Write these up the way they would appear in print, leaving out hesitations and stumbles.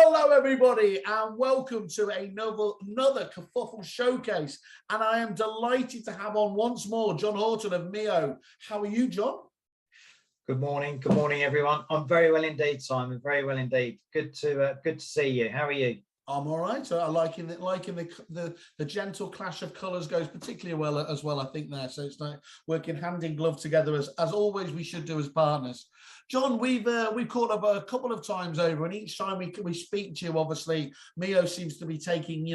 Hello, everybody, and welcome to another Kerfuffle Showcase. And I am delighted to have on once more John Horton of Mio. How are you, John? Good morning, everyone. I'm very well indeed, Simon. Very well indeed. Good to see you. How are you? I'm all right. I liking the gentle clash of colours goes particularly well as well, I think, there. So it's like working hand in glove together as always we should do as partners. John, we've caught up a couple of times over, and each time we speak to you, obviously Mio seems to be taking,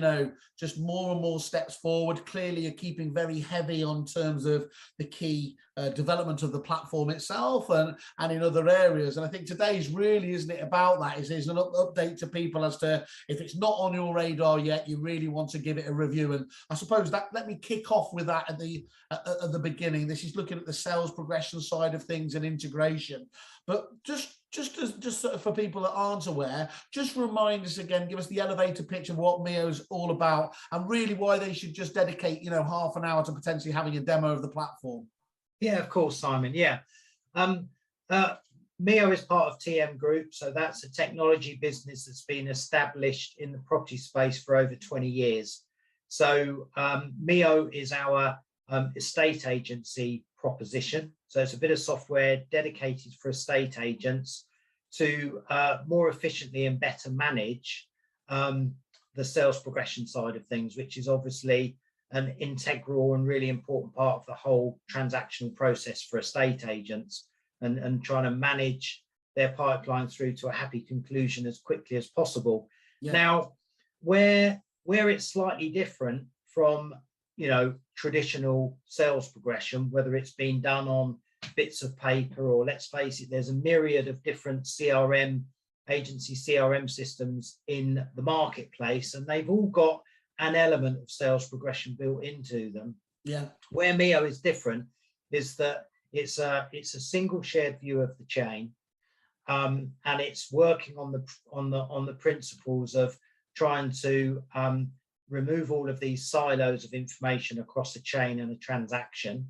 just more and more steps forward. Clearly, you're keeping very heavy on terms of the key development of the platform itself and in other areas. And I think today's really, isn't it, about that? Is an update to people as to if it's not on your radar yet, you really want to give it a review. And I suppose that let me kick off with that at the beginning. This is looking at the sales progression side of things and integration. But just sort of for people that aren't aware, just remind us again, give us the elevator pitch of what Mio's all about and really why they should just dedicate, half an hour to potentially having a demo of the platform. Yeah, of course, Simon. Yeah. Mio is part of TM Group, so that's a technology business that's been established in the property space for over 20 years. So Mio is our estate agency proposition. So it's a bit of software dedicated for estate agents to more efficiently and better manage the sales progression side of things, which is obviously an integral and really important part of the whole transactional process for estate agents, and trying to manage their pipeline through to a happy conclusion as quickly as possible. Yeah. Now, where it's slightly different from traditional sales progression, whether it's been done on bits of paper or, let's face it, there's a myriad of different agency CRM systems in the marketplace, and they've all got an element of sales progression built into them. Yeah. Where Mio is different is that it's a single shared view of the chain, and it's working on the principles of trying to remove all of these silos of information across a chain and a transaction,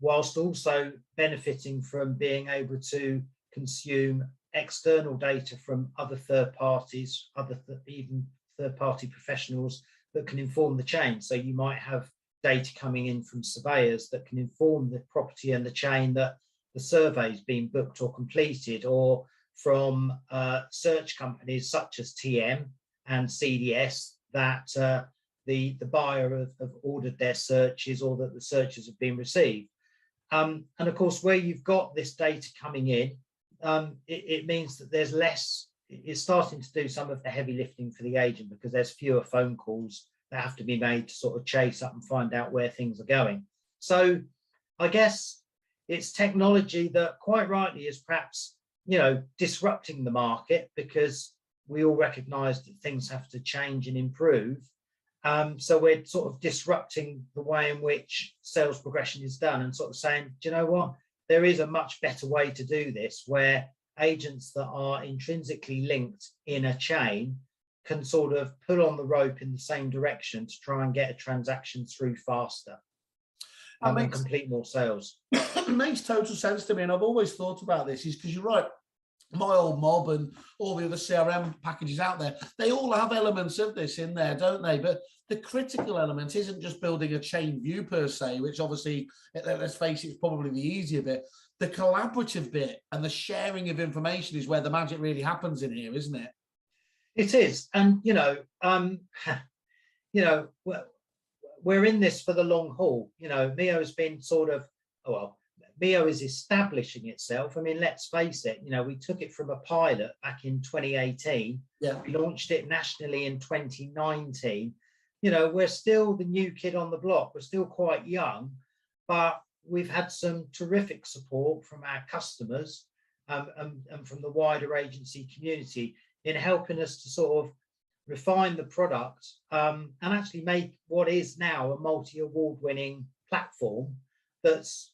whilst also benefiting from being able to consume external data from other third parties, even third-party professionals that can inform the chain. So you might have data coming in from surveyors that can inform the property and the chain that the survey's been booked or completed, or from search companies such as TM and CDS that the buyer have ordered their searches, or that the searches have been received. And of course, where you've got this data coming in, it means that there's less. It's starting to do some of the heavy lifting for the agent, because there's fewer phone calls that have to be made to sort of chase up and find out where things are going. So I guess it's technology that quite rightly is perhaps, disrupting the market, because we all recognize that things have to change and improve. So we're sort of disrupting the way in which sales progression is done, and sort of saying, do you know what? There is a much better way to do this, where agents that are intrinsically linked in a chain can sort of pull on the rope in the same direction to try and get a transaction through faster and complete more sales. It makes total sense to me, and I've always thought about this, is because you're right. My old mob and all the other CRM packages out there, they all have elements of this in there, don't they? But the critical element isn't just building a chain view per se, which obviously, let's face it, is probably the easier bit. The collaborative bit and the sharing of information is where the magic really happens in here, isn't it? It is. And, we're in this for the long haul. Mio has been Mio is establishing itself. I mean, let's face it, we took it from a pilot back in 2018. Yeah. We launched it nationally in 2019. We're still the new kid on the block. We're still quite young, but we've had some terrific support from our customers and from the wider agency community in helping us to sort of refine the product and actually make what is now a multi-award-winning platform that's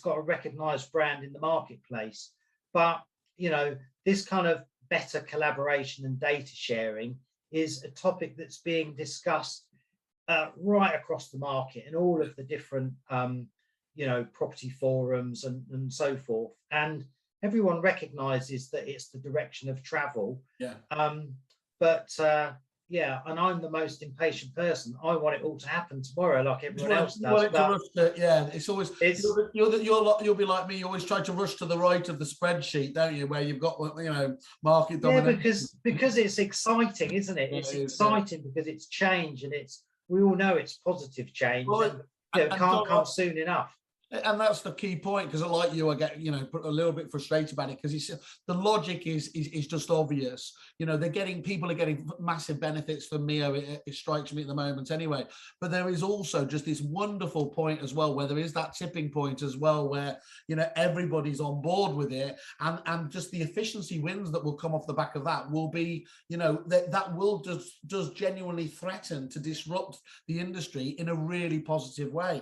got a recognized brand in the marketplace. But this kind of better collaboration and data sharing is a topic that's being discussed right across the market in all of the different property forums and so forth. And everyone recognizes that it's the direction of travel. Yeah. But yeah, and I'm the most impatient person. I want it all to happen tomorrow, like everyone else does. Want it to rush to, yeah, it's always, you'll be like me. You always try to rush to the right of the spreadsheet, don't you? Where you've got, market dominance. Because it's exciting, isn't it? It's exciting because it's change, and we all know it's positive change. Well, and it can't come soon enough. And that's the key point, because like you, I get a little bit frustrated about it, because the logic is just obvious. People are getting massive benefits from Mio. It strikes me at the moment anyway. But there is also just this wonderful point as well, where there is that tipping point as well, where everybody's on board with it, and just the efficiency wins that will come off the back of that will be that will just genuinely threaten to disrupt the industry in a really positive way.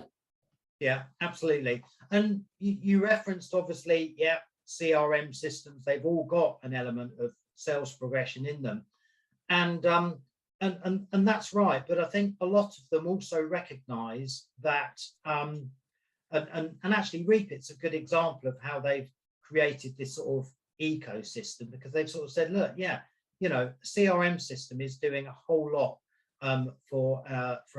Yeah, absolutely. And you referenced, obviously, CRM systems, they've all got an element of sales progression in them. And that's right. But I think a lot of them also recognize that, and actually Reapit's a good example of how they've created this sort of ecosystem, because they've sort of said, look, CRM system is doing a whole lot for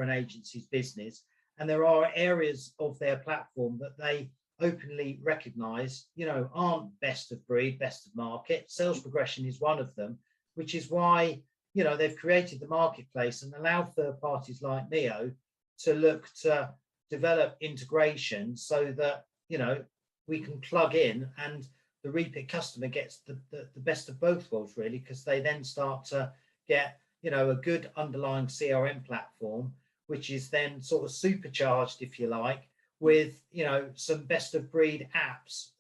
an agency's business. And there are areas of their platform that they openly recognize, aren't best of breed, best of market. Sales progression is one of them, which is why, they've created the marketplace and allowed third parties like Mio to look to develop integration so that, we can plug in, and the Reapit customer gets the best of both worlds, really, because they then start to get, a good underlying CRM platform, which is then sort of supercharged, if you like, with some best of breed apps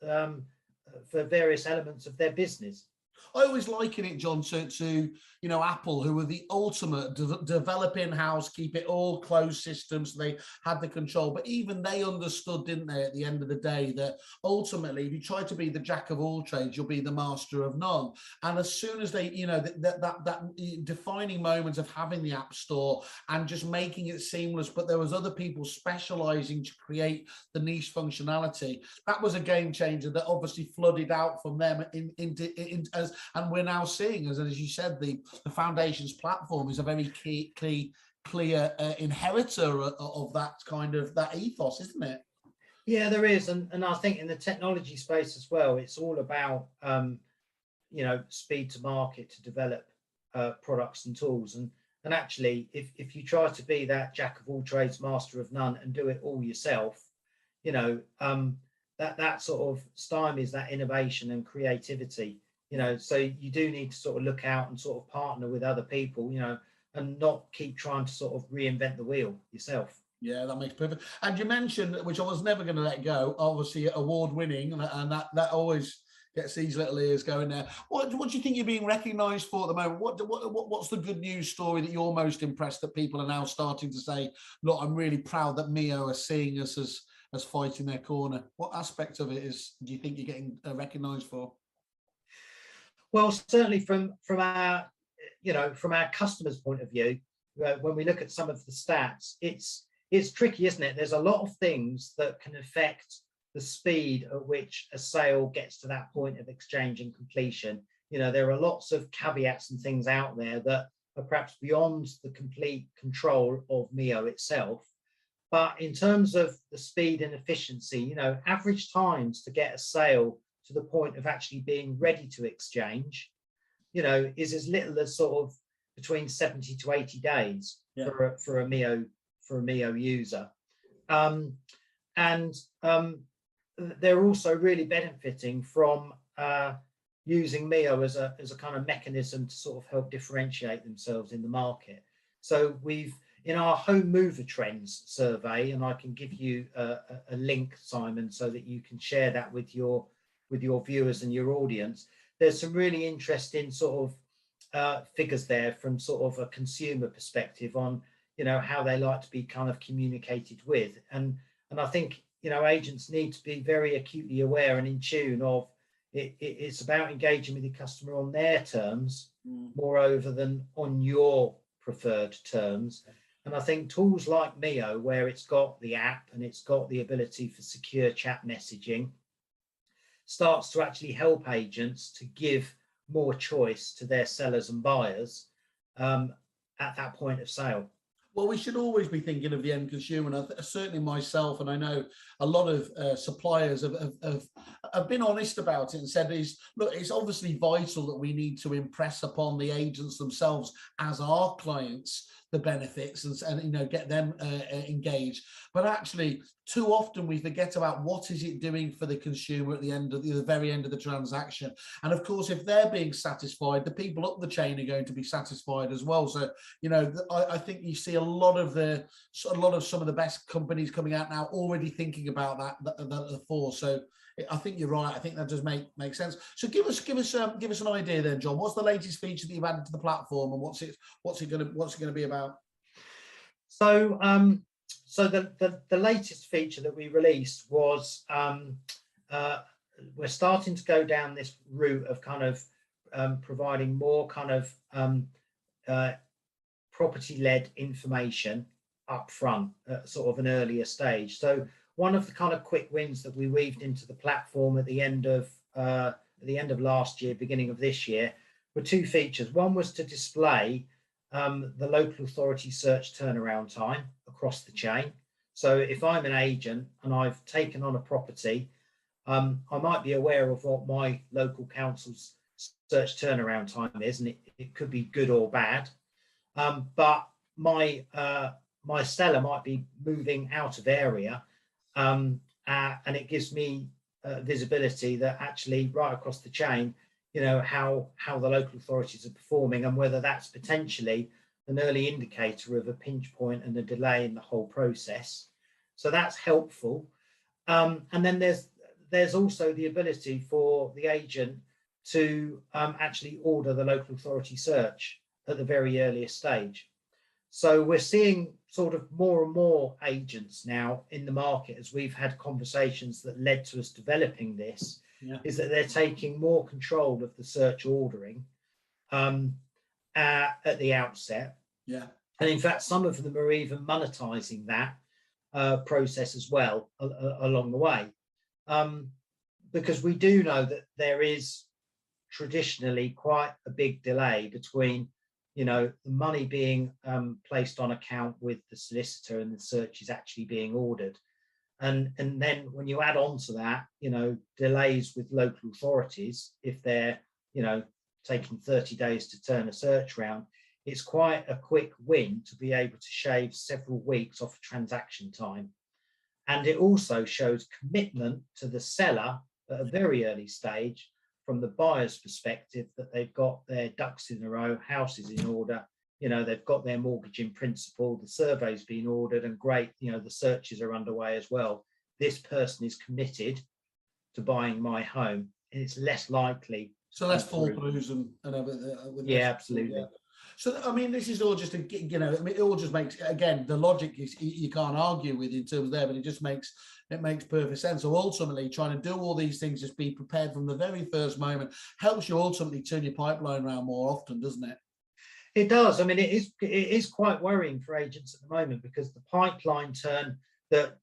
for various elements of their business. I always liken it, John, to Apple, who were the ultimate develop in-house, keep it all closed systems. So they had the control, but even they understood, didn't they, at the end of the day, that ultimately, if you try to be the jack of all trades, you'll be the master of none. And as soon as they, that defining moment of having the App Store and just making it seamless, but there was other people specializing to create the niche functionality, that was a game changer that obviously flooded out from them and we're now seeing, as you said, the Foundations platform is a very clear inheritor of that kind of that ethos, isn't it? Yeah, there is, and I think in the technology space as well, it's all about speed to market to develop products and tools, and actually, if you try to be that jack of all trades, master of none, and do it all yourself, that sort of stymies that innovation and creativity. So you do need to sort of look out and sort of partner with other people, and not keep trying to sort of reinvent the wheel yourself. Yeah, that makes perfect. And you mentioned, which I was never going to let go, obviously award-winning, and that always gets these little ears going there. What do you think you're being recognised for at the moment? What's the good news story that you're most impressed that people are now starting to say, look, I'm really proud that Mio are seeing us as fighting their corner? What aspect of it do you think you're getting recognised for? Well, certainly from our customers' point of view, when we look at some of the stats, it's tricky, isn't it? There's a lot of things that can affect the speed at which a sale gets to that point of exchange and completion. There are lots of caveats and things out there that are perhaps beyond the complete control of Mio itself. But in terms of the speed and efficiency, average times to get a sale to the point of actually being ready to exchange, is as little as sort of between 70 to 80 days for a Mio user. They're also really benefiting from using Mio as a kind of mechanism to sort of help differentiate themselves in the market. So we've, in our home mover trends survey, and I can give you a link, Simon, so that you can share that with your viewers and your audience. There's some really interesting sort of figures there from sort of a consumer perspective on, how they like to be kind of communicated with. And I think, agents need to be very acutely aware and in tune of it's about engaging with the customer on their terms, moreover than on your preferred terms. And I think tools like Mio, where it's got the app and it's got the ability for secure chat messaging, starts to actually help agents to give more choice to their sellers and buyers at that point of sale. Well, we should always be thinking of the end consumer, and certainly myself, and I know a lot of suppliers have been honest about it and said, look, it's obviously vital that we need to impress upon the agents themselves as our clients the benefits and you know, get them engaged. But actually, too often we forget about what is it doing for the consumer at the end of the very end of the transaction. And of course, if they're being satisfied, the people up the chain are going to be satisfied as well. So, you know, I think you see a lot of some of the best companies coming out now already thinking about that before. So I think you're right. I think that does make sense. So give us an idea then, John. What's the latest feature that you've added to the platform, and what's it going to be about? So the latest feature that we released was we're starting to go down this route of kind of providing more kind of property-led information up front at sort of an earlier stage. So one of the kind of quick wins that we weaved into the platform at the end of last year, beginning of this year, were two features. One was to display the local authority search turnaround time across the chain. So if I'm an agent and I've taken on a property, I might be aware of what my local council's search turnaround time is, and it could be good or bad. But my seller might be moving out of area, and it gives me visibility that actually right across the chain, you know, how the local authorities are performing, and whether that's potentially an early indicator of a pinch point and a delay in the whole process. So that's helpful. And then there's also the ability for the agent to actually order the local authority search at the very earliest stage. So we're seeing sort of more and more agents now in the market, as we've had conversations that led to us developing this, is that they're taking more control of the search ordering at the outset. Yeah. And in fact, some of them are even monetizing that process as well along the way. Because we do know that there is traditionally quite a big delay between, you know, the money being placed on account with the solicitor and the search is actually being ordered. And then when you add on to that, you know, delays with local authorities, if they're, you know, taking 30 days to turn a search round, it's quite a quick win to be able to shave several weeks off transaction time. And it also shows commitment to the seller at a very early stage from the buyer's perspective, that they've got their ducks in a row, houses in order, you know, they've got their mortgage in principle, the survey's been ordered, and great, you know, the searches are underway as well. This person is committed to buying my home, and it's less likely. So less fall throughs and everything. Yeah, absolutely. Yeah. So, I mean, this is all just, you know, I mean, it all just makes, again, the logic is you can't argue with in terms of there, but it just makes perfect sense. So ultimately, trying to do all these things, just be prepared from the very first moment, helps you ultimately turn your pipeline around more often, doesn't it? It does. I mean, it is quite worrying for agents at the moment, because the pipeline turn that,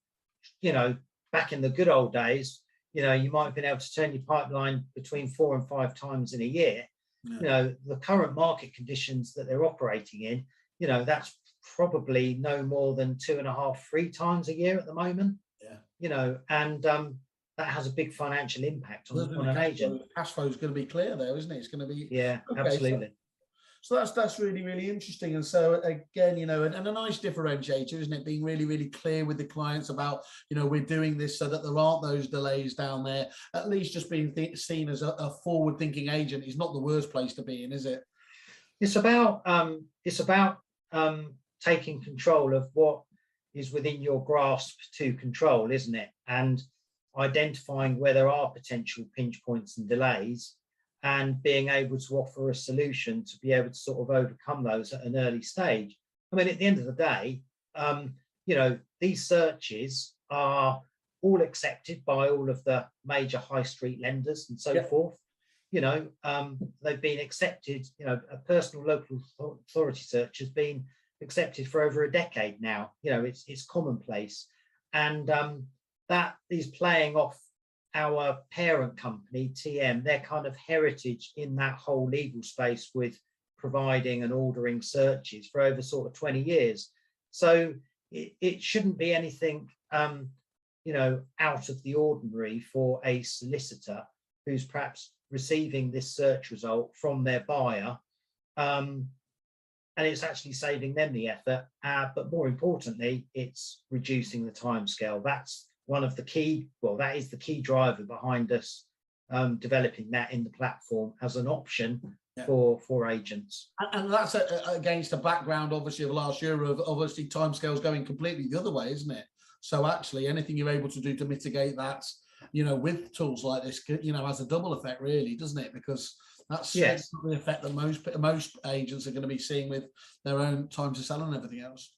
you know, back in the good old days, you know, you might have been able to turn your pipeline between 4 and 5 times in a year. Yeah. You know, the current market conditions that they're operating in, you know, that's probably no more than 2.5, 3 times a year at the moment. Yeah. You know, and that has a big financial impact on an agent. Cash flow is going to be clear there, isn't it? It's going to be. Yeah, okay, absolutely. So that's really, really interesting. And so again, you know, and a nice differentiator, isn't it? Being really, really clear with the clients about, you know, we're doing this so that there aren't those delays down there. At least just being seen as a forward-thinking agent is not the worst place to be in, is it? It's about taking control of what is within your grasp to control, isn't it? And identifying where there are potential pinch points and delays, and being able to offer a solution to be able to sort of overcome those at an early stage. I mean, at the end of the day, you know, these searches are all accepted by all of the major high street lenders and so forth. You know, they've been accepted, you know, a personal local authority search has been accepted for over a decade now. You know, it's commonplace. And that is playing off our parent company, TM, their kind of heritage in that whole legal space with providing and ordering searches for over sort of 20 years. So it shouldn't be anything, you know, out of the ordinary for a solicitor who's perhaps receiving this search result from their buyer. And it's actually saving them the effort. But more importantly, it's reducing the timescale. That's one of the key, well, that is the key driver behind us developing that in the platform as an option for agents. And that's against a background, obviously, of last year of obviously timescales going completely the other way, isn't it? So actually, anything you're able to do to mitigate that, you know, with tools like this, you know, has a double effect, really, doesn't it? Because that's the effect that most agents are going to be seeing with their own time to sell and everything else.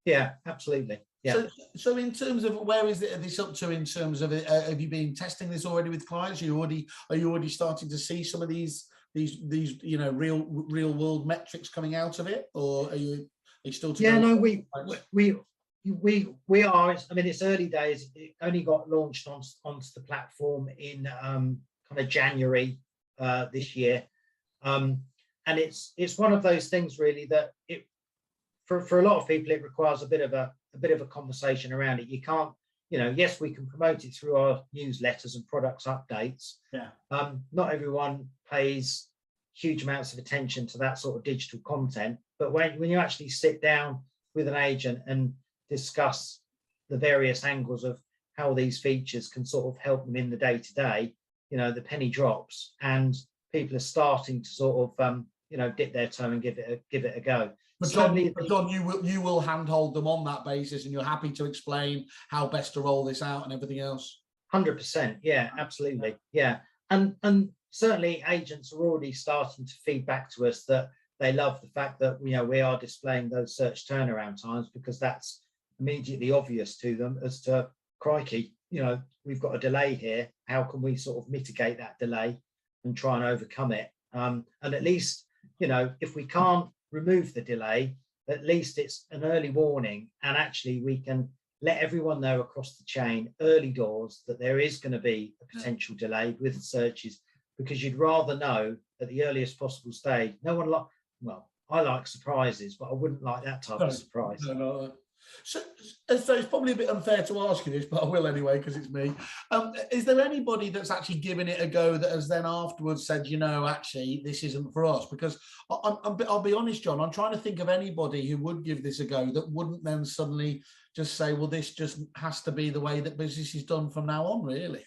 Yeah, absolutely. Yeah. So in terms of where is this up to in terms of have you been testing this already with clients? Are you already starting to see some of these you know real world metrics coming out of it, or are you still? Yeah, no, we are. I mean, it's early days. It only got launched onto the platform in kind of January this year, and it's one of those things really that it for a lot of people it requires a bit of a conversation around it. You can't, you know, yes, we can promote it through our newsletters and products updates. Yeah. Not everyone pays huge amounts of attention to that sort of digital content, but when you actually sit down with an agent and discuss the various angles of how these features can sort of help them in the day-to-day, you know, the penny drops and people are starting to sort of you know, dip their toe and give it a go. But John, you will handhold them on that basis, and you're happy to explain how best to roll this out and everything else. 100%, yeah, absolutely, yeah, and certainly agents are already starting to feed back to us that they love the fact that, you know, we are displaying those search turnaround times, because that's immediately obvious to them as to, crikey, you know, we've got a delay here. How can we sort of mitigate that delay and try and overcome it? And at least, you know, if we can't remove the delay, at least it's an early warning, and actually we can let everyone know across the chain early doors that there is going to be a potential delay with searches, because you'd rather know at the earliest possible stage. No one like, well, I like surprises, but I wouldn't like that type of surprise. No. So it's probably a bit unfair to ask you this, but I will anyway, because it's me. Is there anybody that's actually given it a go that has then afterwards said, you know, actually, this isn't for us? Because I'll be honest, John, I'm trying to think of anybody who would give this a go that wouldn't then suddenly just say, well, this just has to be the way that business is done from now on, really.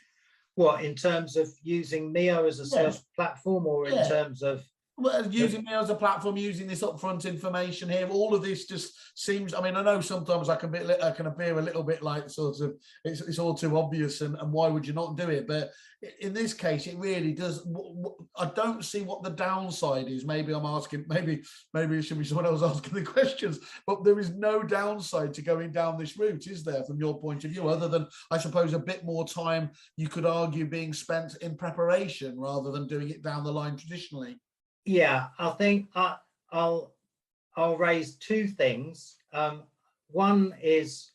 What, in terms of using Mio as a sales platform, or in terms of? Well, using me as a platform, using this upfront information here, all of this just seems, I mean, I know sometimes I can appear a little bit like sort of, it's all too obvious and why would you not do it? But in this case, it really does. I don't see what the downside is. Maybe I'm asking, maybe it should be someone else asking the questions, but there is no downside to going down this route, is there, from your point of view, other than, I suppose, a bit more time you could argue being spent in preparation rather than doing it down the line traditionally? Yeah, I think I'll raise two things. One is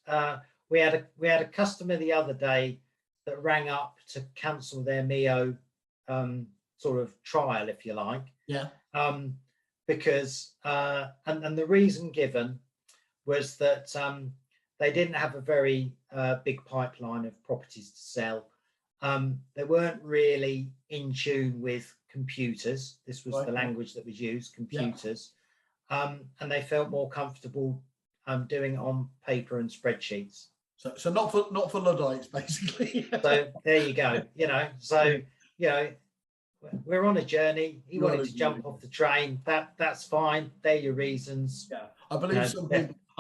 we had a customer the other day that rang up to cancel their Mio sort of trial, if you like. Yeah. Because and the reason given was that they didn't have a very big pipeline of properties to sell. They weren't really in tune with computers. This was the language that was used, computers. And they felt more comfortable doing it on paper and spreadsheets. So not for Luddites, basically. So there you go. You know, so you know, we're on a journey. He wanted to jump off the train. That's fine. They're your reasons. Yeah, I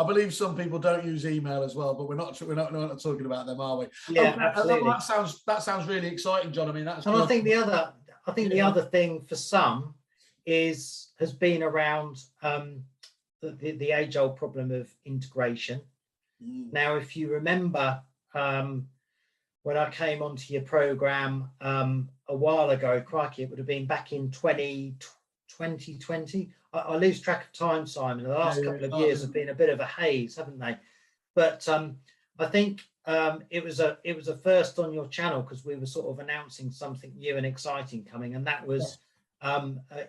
believe some people don't use email as well, but we're not talking about them, are we? Yeah, absolutely. That sounds really exciting, John. I mean, that's. And good. I think the other thing for some has been around the age-old problem of integration. Now, if you remember when I came onto your program a while ago, crikey, it would have been back in 2020. I lose track of time, Simon. The last couple of years have been a bit of a haze, haven't they? But I think it was a first on your channel, because we were sort of announcing something new and exciting coming, and that was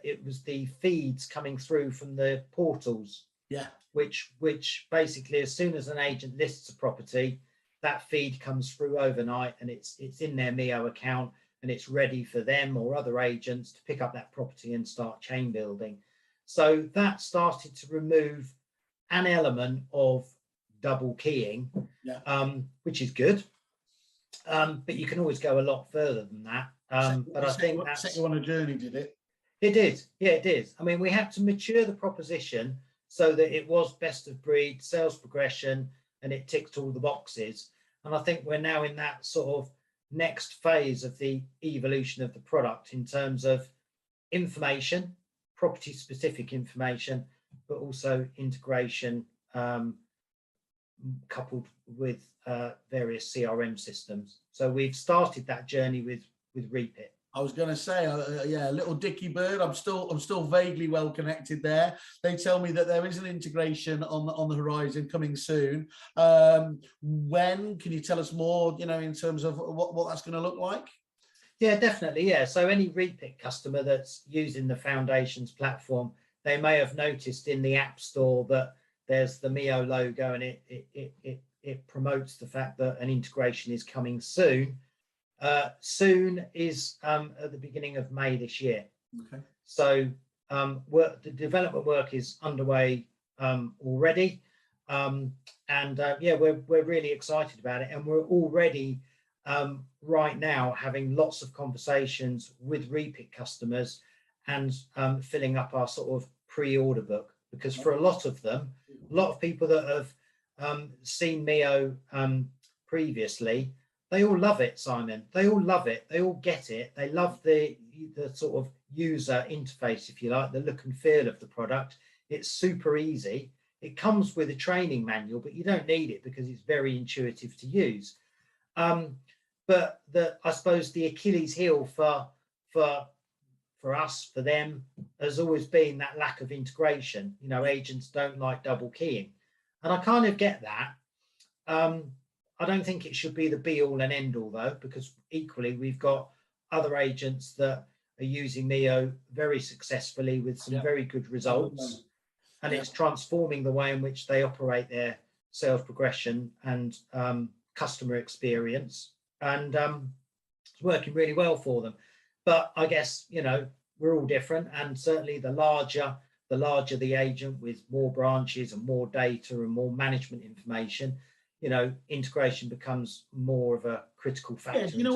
it was the feeds coming through from the portals. Yeah. Which basically, as soon as an agent lists a property, that feed comes through overnight, and it's in their Mio account, and it's ready for them or other agents to pick up that property and start chain building. So that started to remove an element of double keying, which is good. But you can always go a lot further than that. But I think that set you on a journey, did it? It did. Yeah, it did. I mean, we had to mature the proposition so that it was best of breed, sales progression, and it ticked all the boxes. And I think we're now in that sort of next phase of the evolution of the product in terms of information, property specific information, but also integration coupled with various CRM systems. So we've started that journey with Repeat. I was going to say, yeah, little Dicky Bird. I'm still vaguely well connected there. They tell me that there is an integration on the horizon coming soon. When can you tell us more? You know, in terms of what that's going to look like. Yeah, definitely. Yeah. So any Repeat customer that's using the Foundations platform, they may have noticed in the App Store that there's the Mio logo, and it promotes the fact that an integration is coming soon. Soon is at the beginning of May this year. Okay. So the development work is underway already, yeah, we're really excited about it, and we're already right now having lots of conversations with Repeat customers and filling up our sort of pre-order book, because for a lot of them, a lot of people that have seen Mio previously, they all love it, Simon. They all love it. They all get it. They love the sort of user interface, if you like, the look and feel of the product. It's super easy. It comes with a training manual, but you don't need it because it's very intuitive to use. But I suppose the Achilles heel for us, for them, has always been that lack of integration. You know, agents don't like double keying, and I kind of get that. I don't think it should be the be all and end all, though, because equally we've got other agents that are using Mio very successfully with some very good results, and it's transforming the way in which they operate their sales progression and customer experience, and it's working really well for them. But I guess, you know, we're all different, and certainly the larger the agent with more branches and more data and more management information, you know, integration becomes more of a critical factor. Yeah, do you know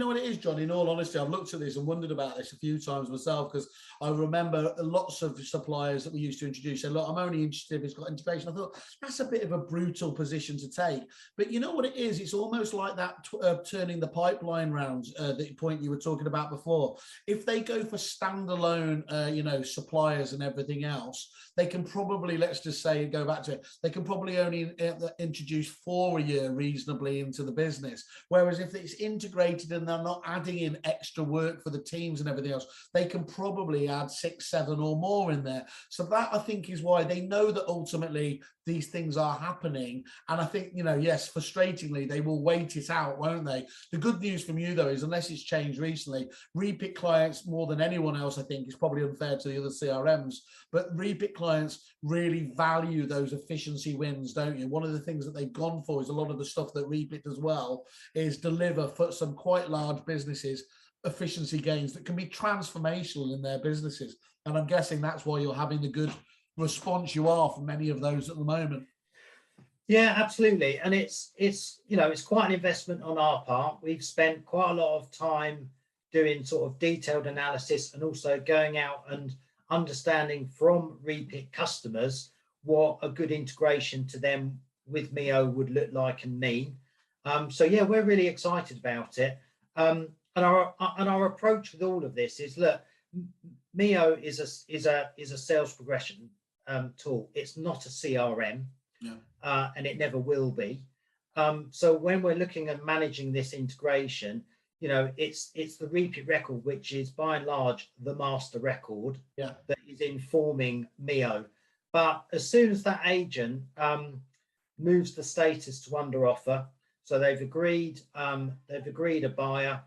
what it is, John? In all honesty, I've looked at this and wondered about this a few times myself, because I remember lots of suppliers that we used to introduce said, look, I'm only interested if it's got integration. I thought that's a bit of a brutal position to take. But you know what it is? It's almost like that turning the pipeline round, the point you were talking about before. If they go for standalone, you know, suppliers and everything else, they can probably, let's just say, go back to it, they can probably only introduce 4 a year reasonably into the business. Whereas if it's integrated and they're not adding in extra work for the teams and everything else, they can probably add 6, 7 or more in there. So that, I think, is why they know that ultimately these things are happening. And I think, you know, yes, frustratingly, they will wait it out, won't they? The good news from you, though, is unless it's changed recently, Repeat clients, more than anyone else, I think, is probably unfair to the other CRMs, but Repeat clients really value those efficiency wins, don't you? One of the things that they've gone for is a lot of the stuff that Repeat does well is deliver for some quite large businesses efficiency gains that can be transformational in their businesses. And I'm guessing that's why you're having the good response you are from many of those at the moment. Yeah, absolutely. And it's you know, it's quite an investment on our part. We've spent quite a lot of time doing sort of detailed analysis and also going out and understanding from Repeat customers what a good integration to them with Mio would look like and mean. So yeah, we're really excited about it. And our approach with all of this is, look, Mio is a sales progression tool. It's not a CRM, and it never will be. So when we're looking at managing this integration, you know, it's the Repeat record, which is by and large the master record that is informing Mio. But as soon as that agent moves the status to under offer, So they've agreed a buyer,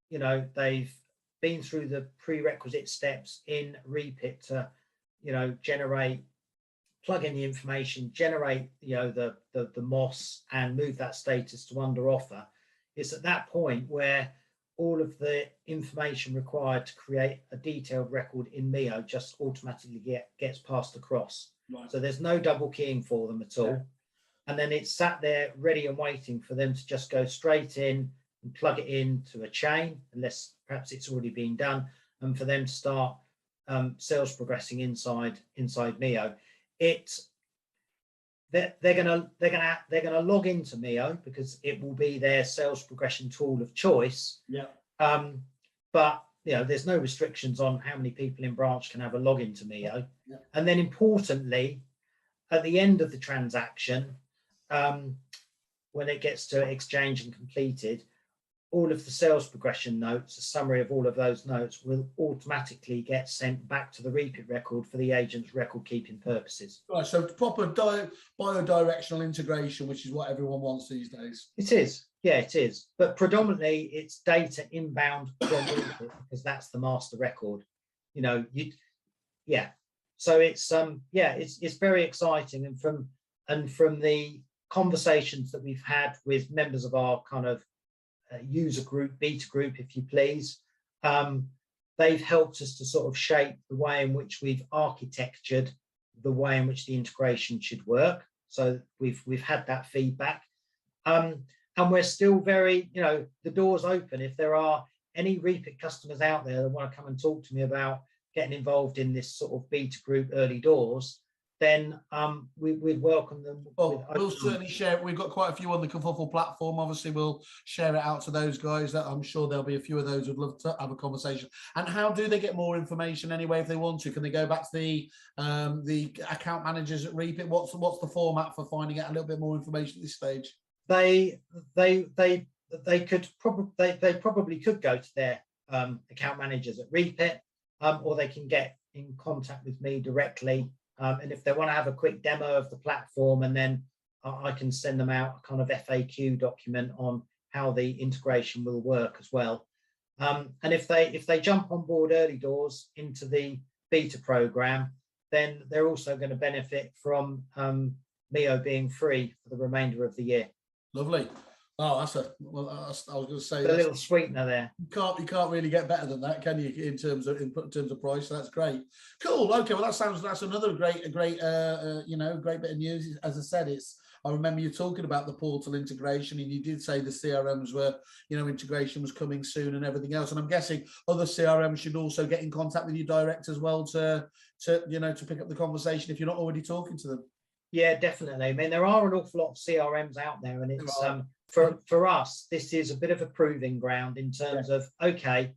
you know, they've been through the prerequisite steps in Repit to, you know, plug in the information, generate, you know, the MOS and move that status to under offer. It's at that point where all of the information required to create a detailed record in Mio just automatically gets passed across. Right. So there's no double keying for them at all. Yeah. And then it's sat there ready and waiting for them to just go straight in and plug it into a chain, unless perhaps it's already been done, and for them to start sales progressing inside Mio. They're gonna log into Mio because it will be their sales progression tool of choice. Yeah. But you know, there's no restrictions on how many people in branch can have a login to Mio. Yeah. And then importantly, at the end of the transaction, when it gets to exchange and completed, all of the sales progression notes, a summary of all of those notes, will automatically get sent back to the Repit record for the agent's record keeping purposes. Right, so proper bio-directional integration, which is what everyone wants these days. It is, yeah, it is. But predominantly, it's data inbound from Repit because that's the master record. You know, So it's it's very exciting, and from the conversations that we've had with members of our kind of user group, beta group, if you please, they've helped us to sort of shape the way in which we've architectured the way in which the integration should work. So we've had that feedback, and we're still very, you know, the door's open. If there are any Repit customers out there that want to come and talk to me about getting involved in this sort of beta group early doors, then we'd welcome them. Well, we'll certainly share. We've got quite a few on the Kerfuffle platform. Obviously, we'll share it out to those guys. That I'm sure there'll be a few of those who'd love to have a conversation. And how do they get more information anyway if they want to? Can they go back to the account managers at Repit? What's the format for finding out a little bit more information at this stage? They probably could go to their account managers at Repit, or they can get in contact with me directly. And if they want to have a quick demo of the platform, and then I can send them out a kind of FAQ document on how the integration will work as well. And if they jump on board early doors into the beta program, then they're also going to benefit from Mio being free for the remainder of the year. Lovely. Oh, I was going to say a little sweetener there. You can't really get better than that, can you? In terms of price, so that's great. Cool. Okay. Well, that's another great bit of news. As I said, I remember you talking about the portal integration, and you did say the CRMs were, integration was coming soon and everything else. And I'm guessing other CRMs should also get in contact with you direct as well to pick up the conversation if you're not already talking to them. Yeah, definitely. I mean, there are an awful lot of CRMs out there, and it's for us, this is a bit of a proving ground in terms of, okay,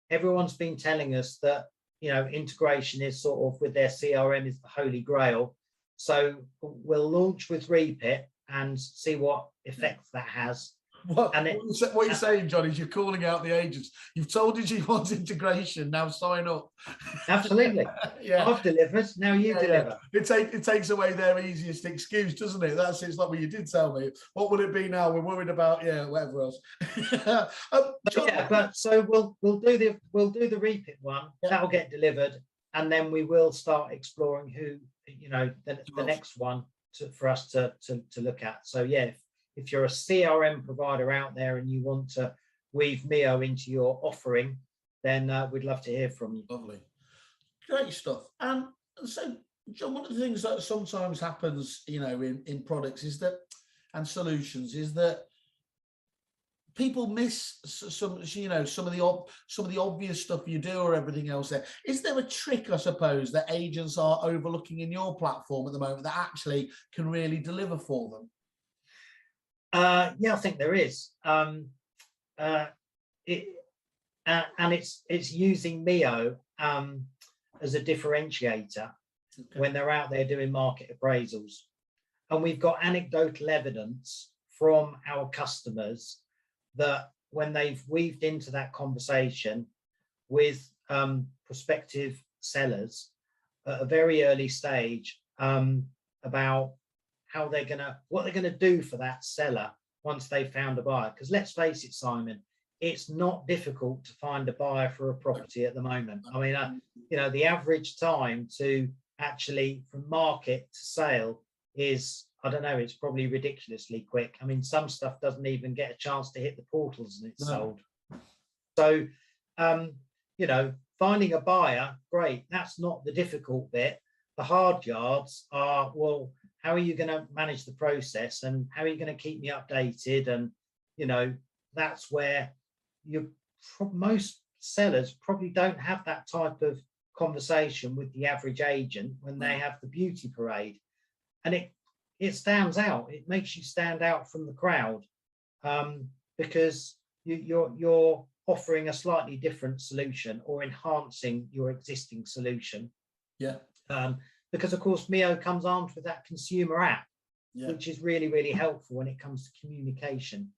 everyone's been telling us that, integration is sort of with their CRM is the holy grail. So we'll launch with Repit and see what effect that has. What you're saying, John, is you're calling out the agents. You've told us you want integration. Now sign up. Absolutely. Yeah. I've delivered. Now you deliver. It takes away their easiest excuse, doesn't it? It's like what you did tell me. What will it be now? We're worried about whatever else. But so we'll do the Repit one. Yeah. That'll get delivered, and then we will start exploring who the next one for us to look at. So yeah. If you're a CRM provider out there and you want to weave Mio into your offering, then we'd love to hear from you. Lovely. Great stuff. So, John, one of the things that sometimes happens, in products and solutions is that people miss some of the obvious stuff you do or everything else there. Is there a trick, I suppose, that agents are overlooking in your platform at the moment that actually can really deliver for them? I think there is. And it's using Mio as a differentiator when they're out there doing market appraisals. And we've got anecdotal evidence from our customers that when they've weaved into that conversation with prospective sellers at a very early stage about what they're gonna do for that seller once they've found a buyer. Because let's face it, Simon, it's not difficult to find a buyer for a property at the moment. I mean, you know, the average time to actually from market to sale is, I don't know, it's probably ridiculously quick. I mean, some stuff doesn't even get a chance to hit the portals and it's sold. So, you know, finding a buyer, great. That's not the difficult bit. The hard yards are, well, how are you going to manage the process and how are you going to keep me updated? And, you know, that's where most sellers probably don't have that type of conversation with the average agent when they have the beauty parade. And it stands out. It makes you stand out from the crowd, because you're offering a slightly different solution or enhancing your existing solution. Yeah. Because of course Mio comes armed with that consumer app, which is really, really helpful when it comes to communication.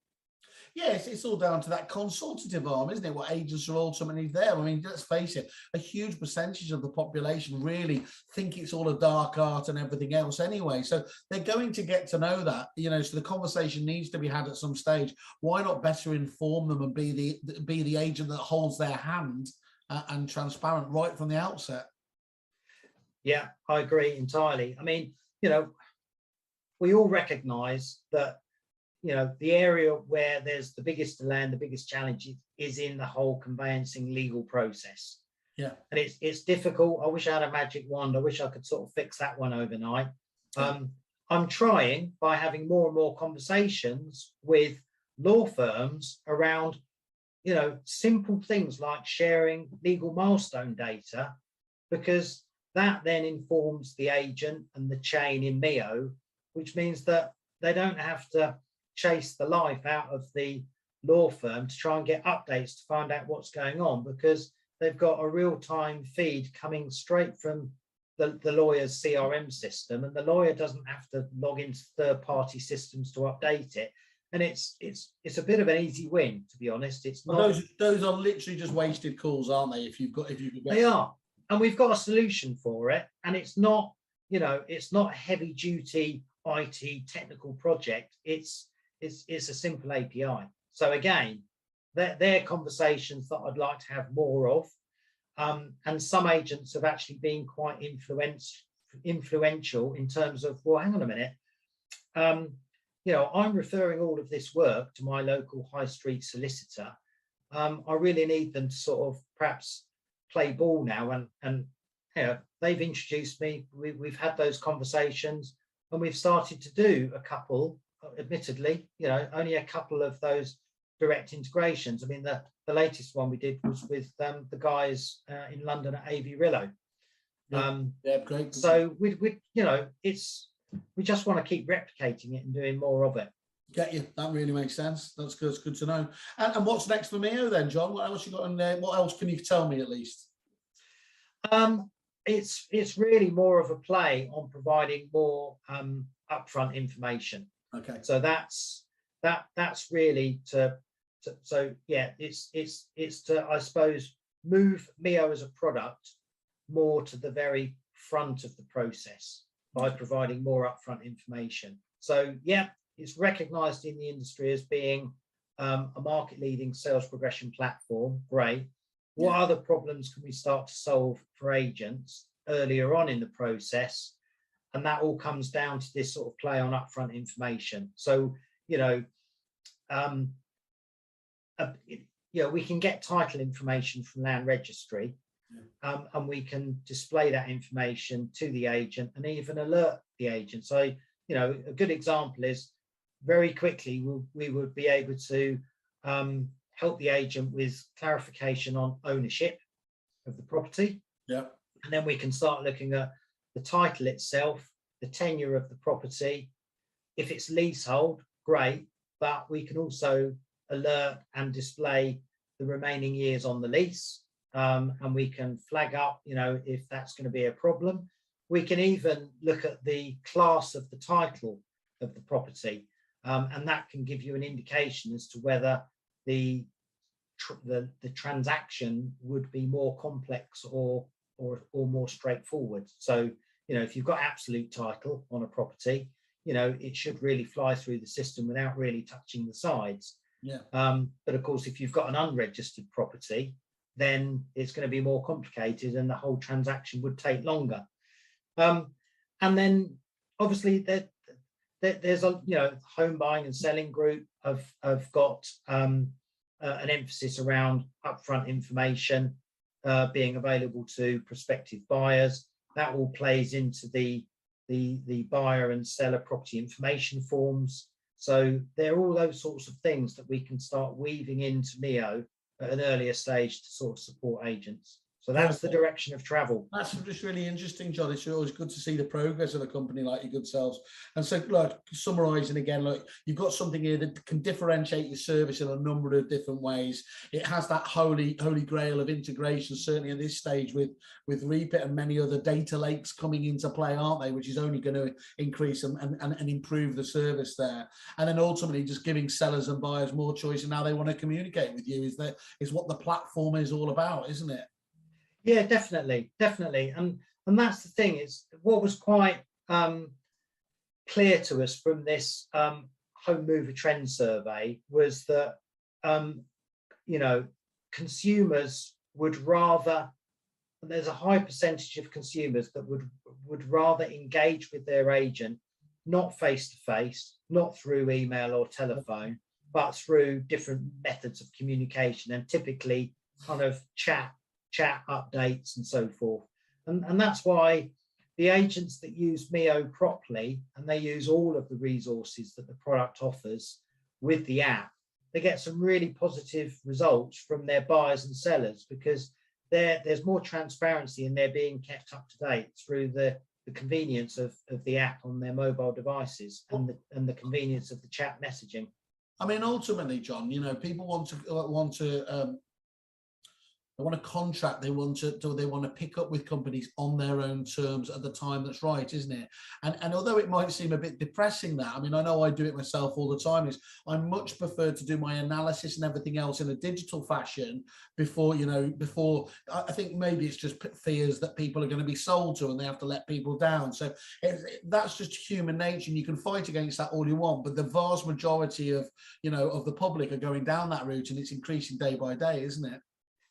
Yes, it's all down to that consultative arm, isn't it? What agents are ultimately there. I mean, let's face it, a huge percentage of the population really think it's all a dark art and everything else anyway. So they're going to get to know that, you know, so the conversation needs to be had at some stage. Why not better inform them and be the agent that holds their hand and transparent right from the outset? Yeah, I agree entirely. I mean, you know, we all recognize that, you know, the area where there's the biggest delay and the biggest challenge is in the whole conveyancing legal process. Yeah. And it's difficult. I wish I had a magic wand. I wish I could sort of fix that one overnight. I'm trying by having more and more conversations with law firms around, you know, simple things like sharing legal milestone data, because that then informs the agent and the chain in Mio, which means that they don't have to chase the life out of the law firm to try and get updates to find out what's going on, because they've got a real-time feed coming straight from the lawyer's CRM system, and the lawyer doesn't have to log into third-party systems to update it. And it's a bit of an easy win, to be honest. It's not. Those are literally just wasted calls, aren't they? If you could get. They are, and we've got a solution for it, and it's not, you know, it's not a heavy-duty IT technical project. It's a simple API. So again, they're conversations that I'd like to have more of. And some agents have actually been quite influential in terms of, well, hang on a minute. You know, I'm referring all of this work to my local high street solicitor. I really need them to sort of perhaps play ball now. And you know, they've introduced me. We've had those conversations, and we've started to do a couple. Admittedly, you know, only a couple of those direct integrations. I mean, the latest one we did was with the guys in London at AV Rillo. Yeah, great. So we you know, we just want to keep replicating it and doing more of it. Get you. That really makes sense. That's good. It's good to know. And what's next for Mio then, John? What else you got in there? What else can you tell me at least? It's really more of a play on providing more upfront information. Okay. So that's really so yeah, it's to, I suppose, move Mio as a product more to the very front of the process by providing more upfront information. So yeah, it's recognized in the industry as being a market leading sales progression platform. Great. What other problems can we start to solve for agents earlier on in the process? And that all comes down to this sort of play on upfront information. So, you know, we can get title information from Land Registry, and we can display that information to the agent and even alert the agent. So, you know, a good example is very quickly we would be able to help the agent with clarification on ownership of the property. Yeah. And then we can start looking at the title itself, the tenure of the property. If it's leasehold, great, but we can also alert and display the remaining years on the lease, and we can flag up, you know, if that's going to be a problem. We can even look at the class of the title of the property, and that can give you an indication as to whether the transaction would be more complex or more straightforward. So, you know, if you've got absolute title on a property, it should really fly through the system without really touching the sides. Yeah. But of course, if you've got an unregistered property, then it's going to be more complicated and the whole transaction would take longer. And then obviously there's a home buying and selling group have got an emphasis around upfront information being available to prospective buyers. That all plays into the buyer and seller property information forms. So there are all those sorts of things that we can start weaving into MEO at an earlier stage to sort of support agents. So that's the direction of travel. That's just really interesting, John. It's always good to see the progress of a company like your good selves. And so, like, summarising again, look, you've got something here that can differentiate your service in a number of different ways. It has that holy grail of integration, certainly at this stage with Reapit and many other data lakes coming into play, aren't they? Which is only going to increase and improve the service there. And then ultimately just giving sellers and buyers more choice in how they want to communicate with you is what the platform is all about, isn't it? Yeah, definitely. And that's the thing, is what was quite clear to us from this home mover trend survey was that consumers would rather, there's a high percentage of consumers that would rather engage with their agent not face to face, not through email or telephone, but through different methods of communication, and typically kind of chat updates and so forth. And that's why the agents that use MEO properly, and they use all of the resources that the product offers with the app, they get some really positive results from their buyers and sellers, because there's more transparency and they're being kept up to date through the convenience of the app on their mobile devices and the convenience of the chat messaging. I mean, ultimately, John, people want to they want to contract, they want to pick up with companies on their own terms at the time that's right, isn't it? And although it might seem a bit depressing, that, I mean, I know I do it myself all the time, is I much prefer to do my analysis and everything else in a digital fashion before I think maybe it's just fears that people are going to be sold to and they have to let people down. So that's just human nature, and you can fight against that all you want, but the vast majority of the public are going down that route, and it's increasing day by day, isn't it?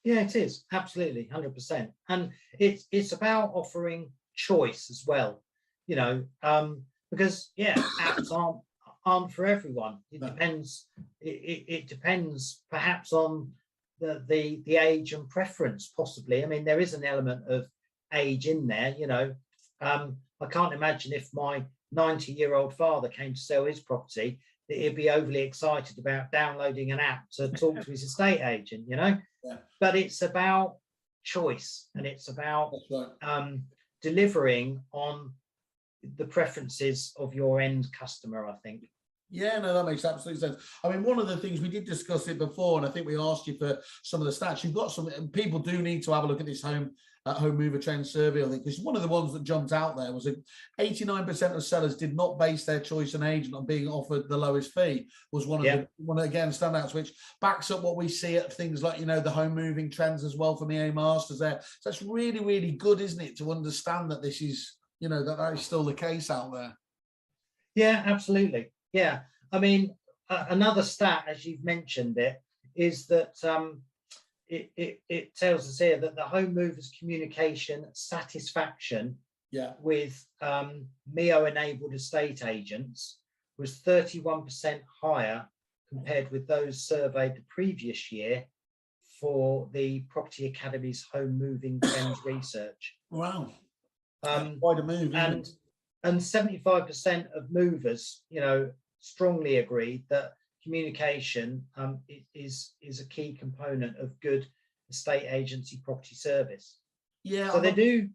Yeah, it is, absolutely, 100%. And it's about offering choice as well, because apps aren't for everyone. It depends. It depends perhaps on the age and preference, possibly. I mean, there is an element of age in there. I can't imagine if my 90-year-old father came to sell his property that he'd be overly excited about downloading an app to talk to his estate agent, Yeah. But it's about choice, and it's about delivering on the preferences of your end customer, I think. Yeah, no, that makes absolute sense. I mean, one of the things we did discuss it before, and I think we asked you for some of the stats. You've got some, and people do need to have a look at this home mover trend survey, I think, because one of the ones that jumped out there was that 89% of sellers did not base their choice on agent on being offered the lowest fee. Was one of the standouts, which backs up what we see at things like the home moving trends as well from EA Masters there. So it's really, really good, isn't it, to understand that this is that is still the case out there. Yeah, absolutely. Yeah, I mean, another stat, as you've mentioned it, is that it tells us here that the home movers communication satisfaction with MEO-enabled estate agents was 31% higher compared with those surveyed the previous year for the Property Academy's home moving trends research. Wow, quite a move, isn't it? And 75% of movers, strongly agreed that communication is a key component of good estate agency property service. Yeah, so they do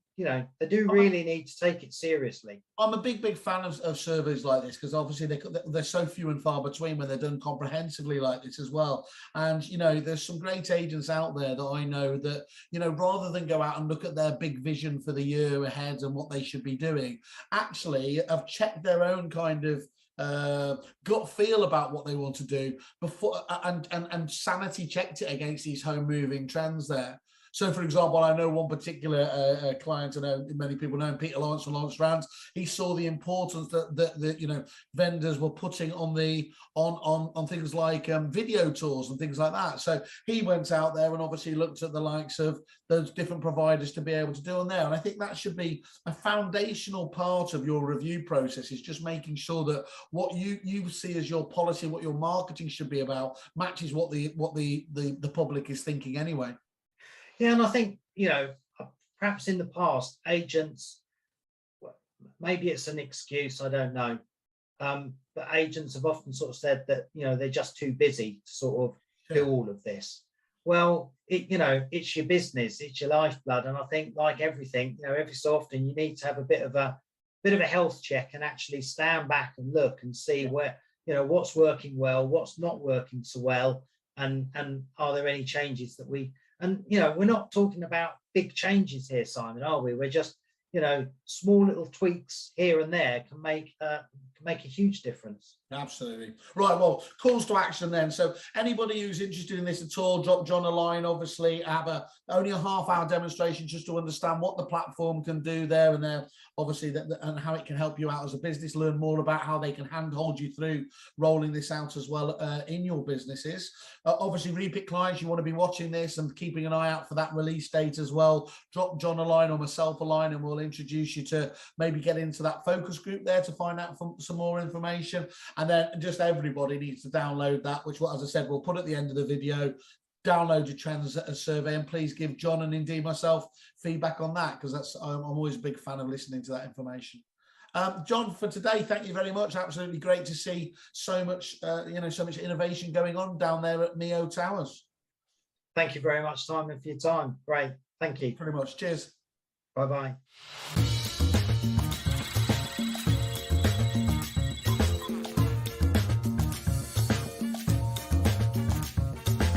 really need to take it seriously. I'm a big fan of surveys like this, because obviously they're so few and far between when they're done comprehensively like this as well. And there's some great agents out there that I know that rather than go out and look at their big vision for the year ahead and what they should be doing, actually have checked their own kind of gut feel about what they want to do before, and sanity checked it against these home moving trends there. So, for example, I know one particular client, I know many people know him, Peter Lawrence from Lawrence Strands. He saw the importance that vendors were putting on things like video tours and things like that. So he went out there and obviously looked at the likes of those different providers to be able to do on there. And I think that should be a foundational part of your review process, is just making sure that what you see as your policy, what your marketing should be about, matches what the public is thinking anyway. Yeah, and I think, perhaps in the past, agents, maybe it's an excuse, I don't know, but agents have often sort of said that, they're just too busy to sort of do all of this. Well, it's your business, it's your lifeblood, and I think, like everything, every so often you need to have a bit of a health check and actually stand back and look and see where, what's working well, what's not working so well, and are there any changes that we're not talking about big changes here, Simon, are we? We're just, small little tweaks here and there can make a huge difference. Absolutely. Right, well, calls to action then. So anybody who's interested in this at all, drop John a line, obviously. Have only a half-hour demonstration just to understand what the platform can do there and there, obviously, and how it can help you out as a business. Learn more about how they can handhold you through rolling this out as well in your businesses. Obviously, repeat clients, you want to be watching this and keeping an eye out for that release date as well. Drop John a line or myself a line, and we'll introduce you to maybe get into that focus group there to find out some more information. And then just everybody needs to download that, which, as I said, we'll put at the end of the video. Download your trends survey, and please give John and indeed myself feedback on that, because I'm always a big fan of listening to that information. John, for today, thank you very much. Absolutely great to see so much, so much innovation going on down there at Neo Towers. Thank you very much, Simon, for your time. Great. Thank you. Very much. Cheers. Bye-bye.